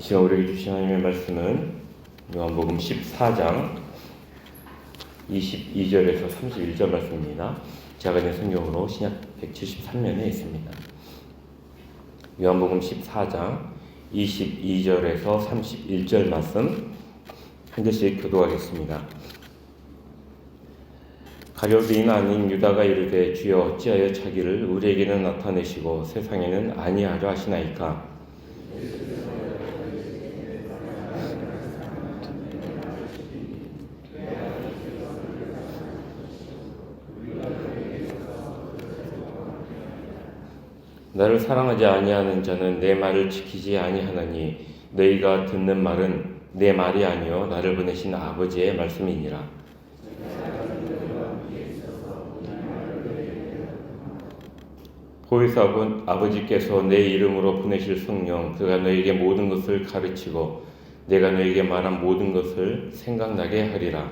이 시간 우리에게 주신 하나님의 말씀은 요한복음 14장 22절에서 31절 말씀입니다. 제가 있는 성경으로 신약 173면에 있습니다. 요한복음 14장 22절에서 31절 말씀 한 절씩 교도하겠습니다. 가룟유다인 아닌 유다가 이르되 주여 어찌하여 자기를 우리에게는 나타내시고 세상에는 아니하려 하시나이까. 나를 사랑하지 아니하는 자는 내 말을 지키지 아니하나니 너희가 듣는 말은 내 말이 아니요 나를 보내신 아버지의 말씀이니라. 보혜사 아버지께서 내 이름으로 보내실 성령 그가 너희에게 모든 것을 가르치고 내가 너희에게 말한 모든 것을 생각나게 하리라.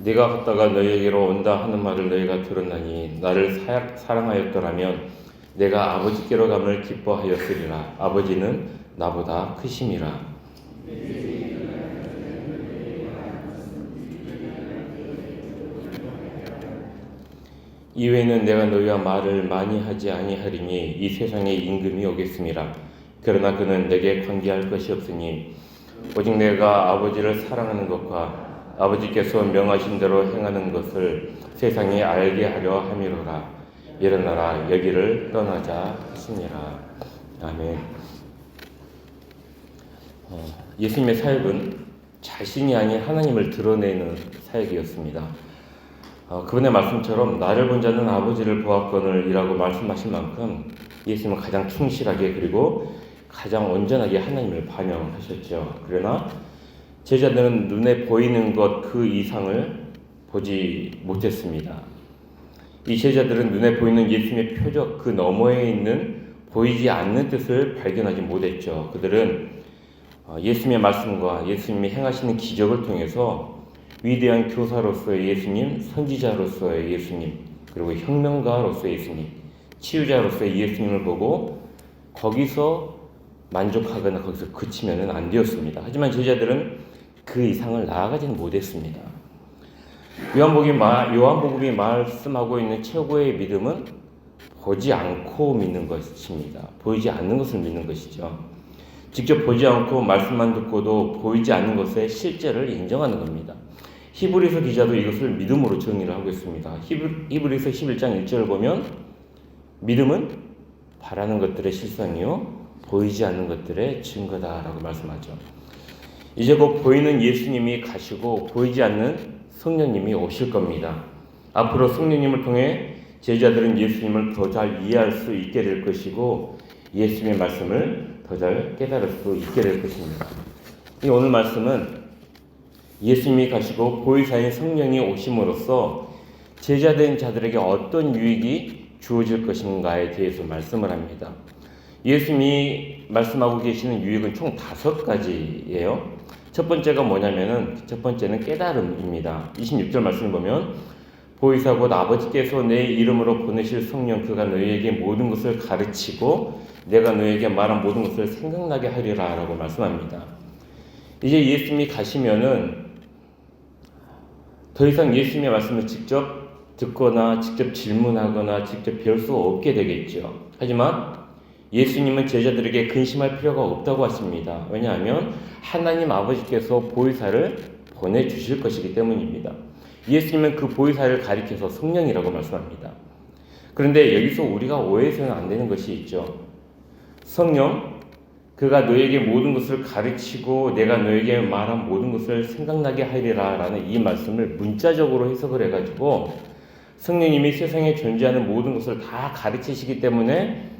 네가 갔다가 너희에게로 온다 하는 말을 너희가 들었나니 나를 사랑하였더라면 내가 아버지께로 감을 기뻐하였으리라. 아버지는 나보다 크심이라. 이후에는 내가 너희와 말을 많이 하지 아니하리니 이 세상에 임금이 오겠음이라. 그러나 그는 내게 관계할 것이 없으니 오직 내가 아버지를 사랑하는 것과 아버지께서 명하신 대로 행하는 것을 세상에 알게 하려 함이로라. 일어나라 여기를 떠나자 하시니라. 아멘. 예수님의 사역은 자신이 아닌 하나님을 드러내는 사역이었습니다. 그분의 말씀처럼 나를 본 자는 아버지를 보았거늘 이라고 말씀하신 만큼 예수님은 가장 충실하게 그리고 가장 온전하게 하나님을 반영하셨죠. 그러나 제자들은 눈에 보이는 것 그 이상을 보지 못했습니다. 이 제자들은 눈에 보이는 예수님의 표적 그 너머에 있는 보이지 않는 뜻을 발견하지 못했죠. 그들은 예수님의 말씀과 예수님이 행하시는 기적을 통해서 위대한 교사로서의 예수님, 선지자로서의 예수님, 그리고 혁명가로서의 예수님, 치유자로서의 예수님을 보고 거기서 만족하거나 거기서 그치면 안 되었습니다. 하지만 제자들은 그 이상을 나아가지는 못했습니다. 요한복음이 말씀하고 있는 최고의 믿음은 보지 않고 믿는 것입니다. 보이지 않는 것을 믿는 것이죠. 직접 보지 않고 말씀만 듣고도 보이지 않는 것의 실제를 인정하는 겁니다. 히브리서 기자도 이것을 믿음으로 정의를 하고 있습니다. 히브리서 11장 1절을 보면 믿음은 바라는 것들의 실상이요 보이지 않는 것들의 증거다라고 말씀하죠. 이제 곧 보이는 예수님이 가시고 보이지 않는 성령님이 오실 겁니다. 앞으로 성령님을 통해 제자들은 예수님을 더 잘 이해할 수 있게 될 것이고 예수님의 말씀을 더 잘 깨달을 수 있게 될 것입니다. 이 오늘 말씀은 예수님이 가시고 보혜사인 성령이 오심으로써 제자된 자들에게 어떤 유익이 주어질 것인가에 대해서 말씀을 합니다. 예수님이 말씀하고 계시는 유익은 총 5가지예요. 첫 번째가 뭐냐면은 첫 번째는 깨달음입니다. 26절 말씀을 보면 보혜사 곧 아버지께서 내 이름으로 보내실 성령 그가 너희에게 모든 것을 가르치고 내가 너희에게 말한 모든 것을 생각나게 하리라 라고 말씀합니다. 이제 예수님이 가시면은 더 이상 예수님의 말씀을 직접 듣거나 직접 질문하거나 직접 배울 수 없게 되겠죠. 하지만 예수님은 제자들에게 근심할 필요가 없다고 하십니다. 왜냐하면 하나님 아버지께서 보혜사를 보내주실 것이기 때문입니다. 예수님은 그 보혜사를 가리켜서 성령이라고 말씀합니다. 그런데 여기서 우리가 오해해서는 안 되는 것이 있죠. 성령, 그가 너에게 모든 것을 가르치고 내가 너에게 말한 모든 것을 생각나게 하리라 라는 이 말씀을 문자적으로 해석을 해가지고 성령님이 세상에 존재하는 모든 것을 다 가르치시기 때문에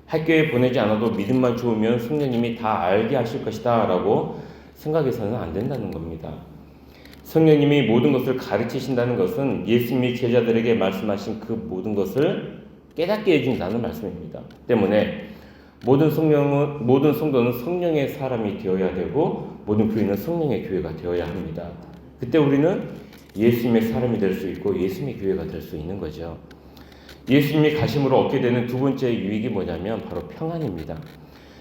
학교에 보내지 않아도 믿음만 좋으면 성령님이 다 알게 하실 것이다 라고 생각해서는 안 된다는 겁니다. 성령님이 모든 것을 가르치신다는 것은 예수님이 제자들에게 말씀하신 그 모든 것을 깨닫게 해준다는 말씀입니다. 때문에 모든 성도는 성령의 사람이 되어야 되고 모든 교회는 성령의 교회가 되어야 합니다. 그때 우리는 예수님의 사람이 될 수 있고 예수님의 교회가 될 수 있는 거죠. 예수님이 가심으로 얻게 되는 두 번째 유익이 뭐냐면 바로 평안입니다.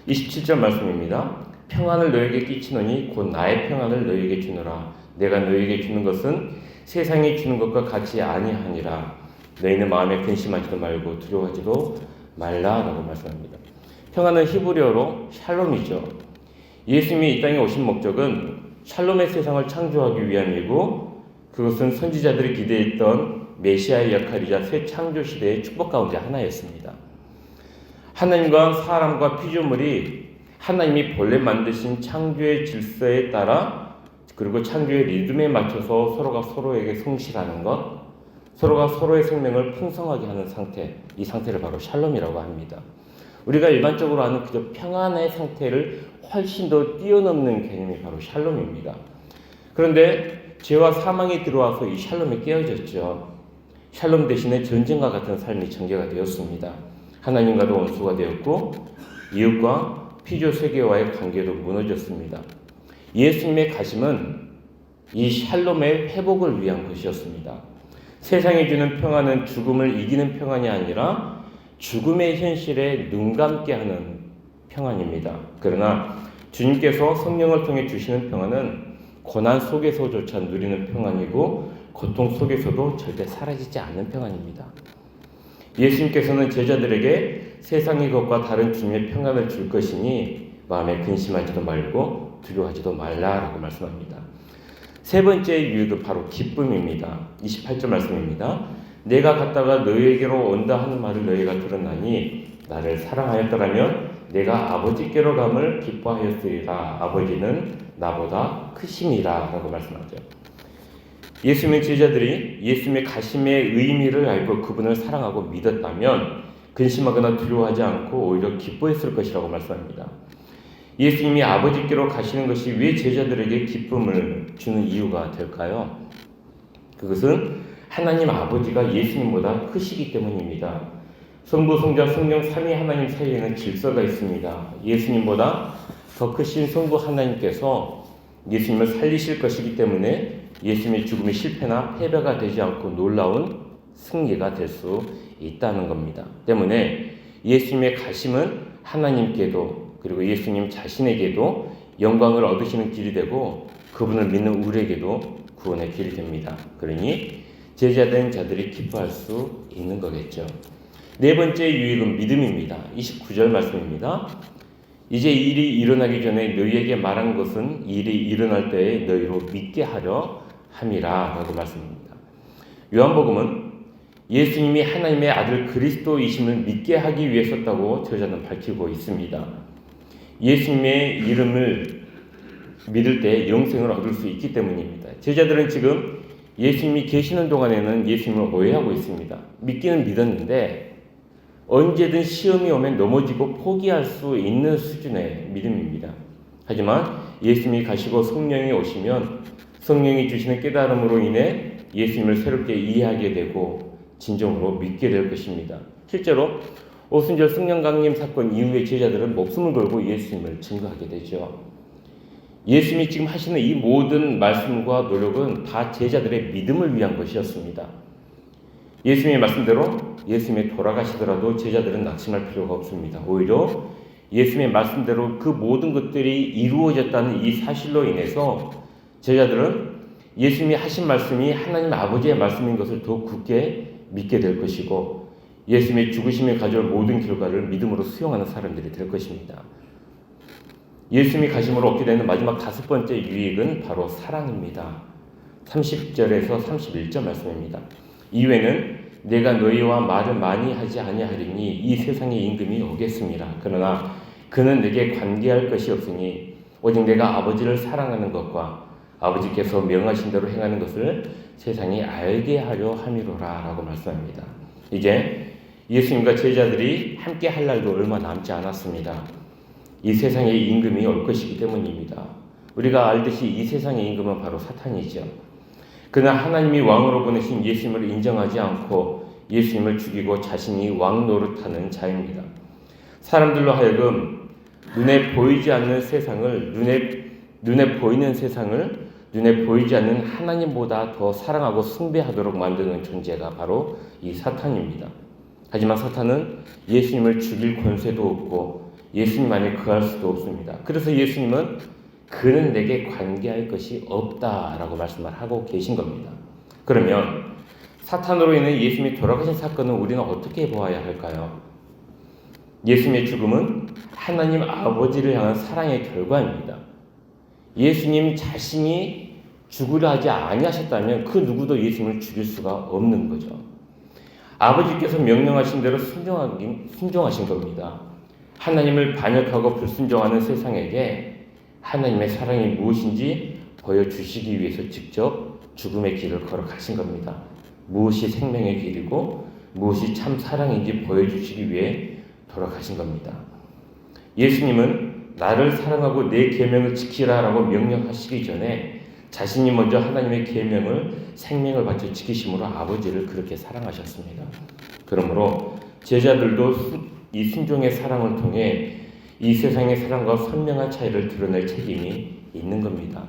27절 말씀입니다. 평안을 너에게 끼치노니 곧 나의 평안을 너에게 주노라. 내가 너에게 주는 것은 세상이 주는 것과 같이 아니하니라. 너희는 마음에 근심하지도 말고 두려워하지도 말라라고 말씀합니다. 평안은 히브리어로 샬롬이죠. 예수님이 이 땅에 오신 목적은 샬롬의 세상을 창조하기 위함이고 그것은 선지자들이 기대했던 메시아의 역할이자 새 창조 시대의 축복 가운데 하나였습니다. 하나님과 사람과 피조물이 하나님이 본래 만드신 창조의 질서에 따라 그리고 창조의 리듬에 맞춰서 서로가 서로에게 성실하는 것, 서로가 서로의 생명을 풍성하게 하는 상태, 이 상태를 바로 샬롬이라고 합니다. 우리가 일반적으로 아는 그저 평안의 상태를 훨씬 더 뛰어넘는 개념이 바로 샬롬입니다. 그런데 죄와 사망이 들어와서 이 샬롬이 깨어졌죠. 샬롬 대신에 전쟁과 같은 삶이 전개가 되었습니다. 하나님과도 원수가 되었고 이웃과 피조 세계와의 관계도 무너졌습니다. 예수님의 가심은 이 샬롬의 회복을 위한 것이었습니다. 세상이 주는 평안은 죽음을 이기는 평안이 아니라 죽음의 현실에 눈 감게 하는 평안입니다. 그러나 주님께서 성령을 통해 주시는 평안은 고난 속에서조차 누리는 평안이고 고통 속에서도 절대 사라지지 않는 평안입니다. 예수님께서는 제자들에게 세상의 것과 다른 주님의 평안을 줄 것이니 마음에 근심하지도 말고 두려워하지도 말라라고 말씀합니다. 세 번째 유익은 바로 기쁨입니다. 28절 말씀입니다. 내가 갔다가 너희에게로 온다 하는 말을 너희가 들었나니 나를 사랑하였더라면 내가 아버지께로 감을 기뻐하였으리라. 아버지는 나보다 크심이라 라고 말씀하죠. 예수님의 제자들이 예수님의 가심의 의미를 알고 그분을 사랑하고 믿었다면 근심하거나 두려워하지 않고 오히려 기뻐했을 것이라고 말씀합니다. 예수님이 아버지께로 가시는 것이 왜 제자들에게 기쁨을 주는 이유가 될까요? 그것은 하나님 아버지가 예수님보다 크시기 때문입니다. 성부, 성자, 성령 삼위 하나님 사이에는 질서가 있습니다. 예수님보다 더 크신 성부 하나님께서 예수님을 살리실 것이기 때문에 예수님의 죽음이 실패나 패배가 되지 않고 놀라운 승리가 될 수 있다는 겁니다. 때문에 예수님의 가심은 하나님께도 그리고 예수님 자신에게도 영광을 얻으시는 길이 되고 그분을 믿는 우리에게도 구원의 길이 됩니다. 그러니 제자된 자들이 기뻐할 수 있는 거겠죠. 네 번째 유익은 믿음입니다. 29절 말씀입니다. 이제 이 일이 일어나기 전에 너희에게 말한 것은 이 일이 일어날 때에 너희로 믿게 하려 함이라 라고 말씀합니다. 요한복음은 예수님이 하나님의 아들 그리스도이심을 믿게 하기 위해 썼다고 저자는 밝히고 있습니다. 예수님의 이름을 믿을 때 영생을 얻을 수 있기 때문입니다. 제자들은 지금 예수님이 계시는 동안에는 예수님을 오해하고 있습니다. 믿기는 믿었는데 언제든 시험이 오면 넘어지고 포기할 수 있는 수준의 믿음입니다. 하지만 예수님이 가시고 성령이 오시면 성령이 주시는 깨달음으로 인해 예수님을 새롭게 이해하게 되고 진정으로 믿게 될 것입니다. 실제로 오순절 성령 강림 사건 이후에 제자들은 목숨을 걸고 예수님을 증거하게 되죠. 예수님이 지금 하시는 이 모든 말씀과 노력은 다 제자들의 믿음을 위한 것이었습니다. 예수님의 말씀대로 예수님이 돌아가시더라도 제자들은 낙심할 필요가 없습니다. 오히려 예수님의 말씀대로 그 모든 것들이 이루어졌다는 이 사실로 인해서 제자들은 예수님이 하신 말씀이 하나님 아버지의 말씀인 것을 더 굳게 믿게 될 것이고 예수님의 죽으심에 가져올 모든 결과를 믿음으로 수용하는 사람들이 될 것입니다. 예수님이 가심으로 얻게 되는 마지막 다섯 번째 유익은 바로 사랑입니다. 30절에서 31절 말씀입니다. 이후에는 내가 너희와 말을 많이 하지 아니하리니 이 세상의 임금이 오겠습니다. 그러나 그는 내게 관계할 것이 없으니 오직 내가 아버지를 사랑하는 것과 아버지께서 명하신 대로 행하는 것을 세상이 알게 하려 함이로라 라고 말씀합니다. 이제 예수님과 제자들이 함께 할 날도 얼마 남지 않았습니다. 이 세상의 임금이 올 것이기 때문입니다. 우리가 알듯이 이 세상의 임금은 바로 사탄이죠. 그러나 하나님이 왕으로 보내신 예수님을 인정하지 않고 예수님을 죽이고 자신이 왕 노릇하는 자입니다. 사람들로 하여금 눈에 보이지 않는 세상을 눈에 눈에 보이는 세상을 눈에 보이지 않는 하나님보다 더 사랑하고 숭배하도록 만드는 존재가 바로 이 사탄입니다. 하지만 사탄은 예수님을 죽일 권세도 없고 예수님 안에 거할 수도 없습니다. 그래서 예수님은 그는 내게 관계할 것이 없다라고 말씀을 하고 계신 겁니다. 그러면 사탄으로 인해 예수님이 돌아가신 사건은 우리는 어떻게 보아야 할까요? 예수님의 죽음은 하나님 아버지를 향한 사랑의 결과입니다. 예수님 자신이 죽으려 하지 아니하셨다면 그 누구도 예수님을 죽일 수가 없는 거죠. 아버지께서 명령하신 대로 순종하신 겁니다. 하나님을 반역하고 불순종하는 세상에게 하나님의 사랑이 무엇인지 보여주시기 위해서 직접 죽음의 길을 걸어가신 겁니다. 무엇이 생명의 길이고 무엇이 참 사랑인지 보여주시기 위해 돌아가신 겁니다. 예수님은 나를 사랑하고 내 계명을 지키라라고 명령하시기 전에 자신이 먼저 하나님의 계명을 생명을 바쳐 지키심으로 아버지를 그렇게 사랑하셨습니다. 그러므로 제자들도 이 순종의 사랑을 통해 이 세상의 사랑과 선명한 차이를 드러낼 책임이 있는 겁니다.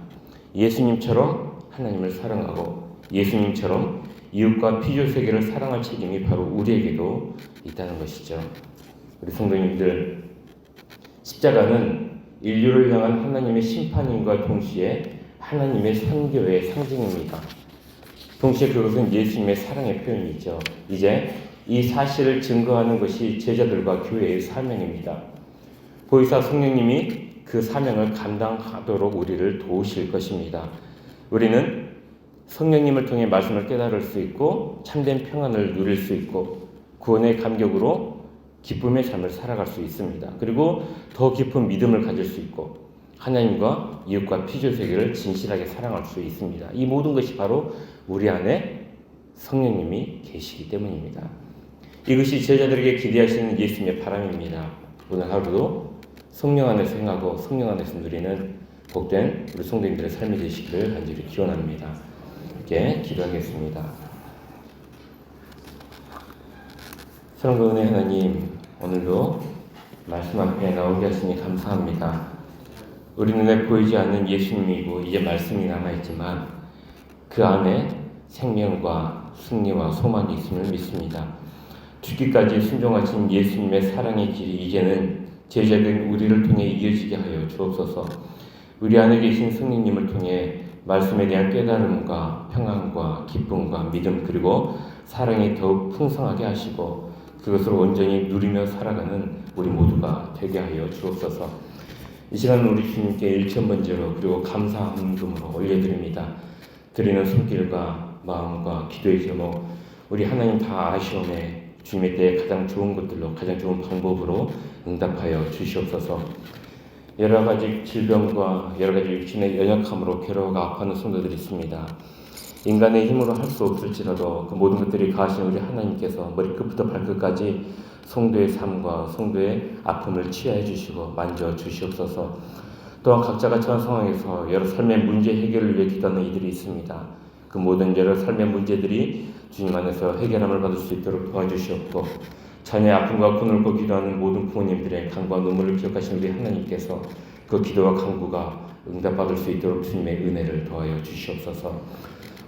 예수님처럼 하나님을 사랑하고 예수님처럼 이웃과 피조 세계를 사랑할 책임이 바로 우리에게도 있다는 것이죠. 우리 성도님들, 십자가는 인류를 향한 하나님의 심판임과 동시에 하나님의 선교의 상징입니다. 동시에 그것은 예수님의 사랑의 표현이죠. 이제 이 사실을 증거하는 것이 제자들과 교회의 사명입니다. 보혜사 성령님이 그 사명을 감당하도록 우리를 도우실 것입니다. 우리는 성령님을 통해 말씀을 깨달을 수 있고 참된 평안을 누릴 수 있고 구원의 감격으로 기쁨의 삶을 살아갈 수 있습니다. 그리고 더 깊은 믿음을 가질 수 있고 하나님과 이웃과 피조 세계를 진실하게 사랑할 수 있습니다. 이 모든 것이 바로 우리 안에 성령님이 계시기 때문입니다. 이것이 제자들에게 기대하시는 예수님의 바람입니다. 오늘 하루도 성령 안에서 행하고 성령 안에서 누리는 복된 우리 성도님들의 삶이 되시기를 간절히 기원합니다. 함께 기도하겠습니다. 사랑과 은혜 하나님, 오늘도 말씀 앞에 나오게 하시니 감사합니다. 우리 눈에 보이지 않는 예수님이고 이제 말씀이 남아있지만 그 안에 생명과 승리와 소망이 있음을 믿습니다. 죽기까지 순종하신 예수님의 사랑의 길이 이제는 제자된 우리를 통해 이어지게 하여 주옵소서. 우리 안에 계신 성령님을 통해 말씀에 대한 깨달음과 평안과 기쁨과 믿음 그리고 사랑이 더욱 풍성하게 하시고 그것을 온전히 누리며 살아가는 우리 모두가 되게 하여 주옵소서. 이 시간 우리 주님께 일천번제로 그리고 감사함금으로 올려드립니다. 드리는 손길과 마음과 기도의 제목 우리 하나님 다 아시오매 주님의 때에 가장 좋은 것들로 가장 좋은 방법으로 응답하여 주시옵소서. 여러 가지 질병과 여러 가지 육신의 연약함으로 괴로워가 아파하는 성도들이 있습니다. 인간의 힘으로 할 수 없을지라도 그 모든 것들이 가하신 우리 하나님께서 머리끝부터 발끝까지 성도의 삶과 성도의 아픔을 치유해 주시고 만져 주시옵소서. 또한 각자가 처한 상황에서 여러 삶의 문제 해결을 위해 기도하는 이들이 있습니다. 그 모든 여러 삶의 문제들이 주님 안에서 해결함을 받을 수 있도록 도와주시옵고 자녀의 아픔과 곤울고 기도하는 모든 부모님들의 간과 눈물을 기억하신 우리 하나님께서 그 기도와 간구가 응답받을 수 있도록 주님의 은혜를 더하여 주시옵소서.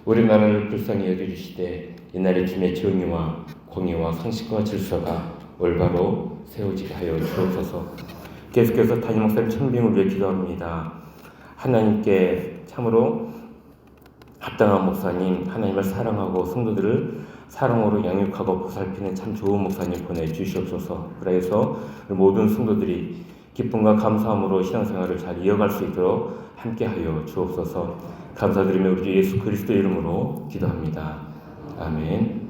우리나라를 불쌍히 여겨주시되 옛날에 주님의 정의와 공의와 상식과 질서가 올바로 세워지게 하여 주옵소서. 계속해서 담임 목사님 천빙을 위해 기도합니다. 하나님께 참으로 합당한 목사님, 하나님을 사랑하고 성도들을 사랑으로 양육하고 보살피는 참 좋은 목사님 보내주시옵소서. 그래서 모든 성도들이 기쁨과 감사함으로 신앙생활을 잘 이어갈 수 있도록 함께하여 주옵소서. 감사드리며 우리 주 예수 그리스도 이름으로 기도합니다. 아멘.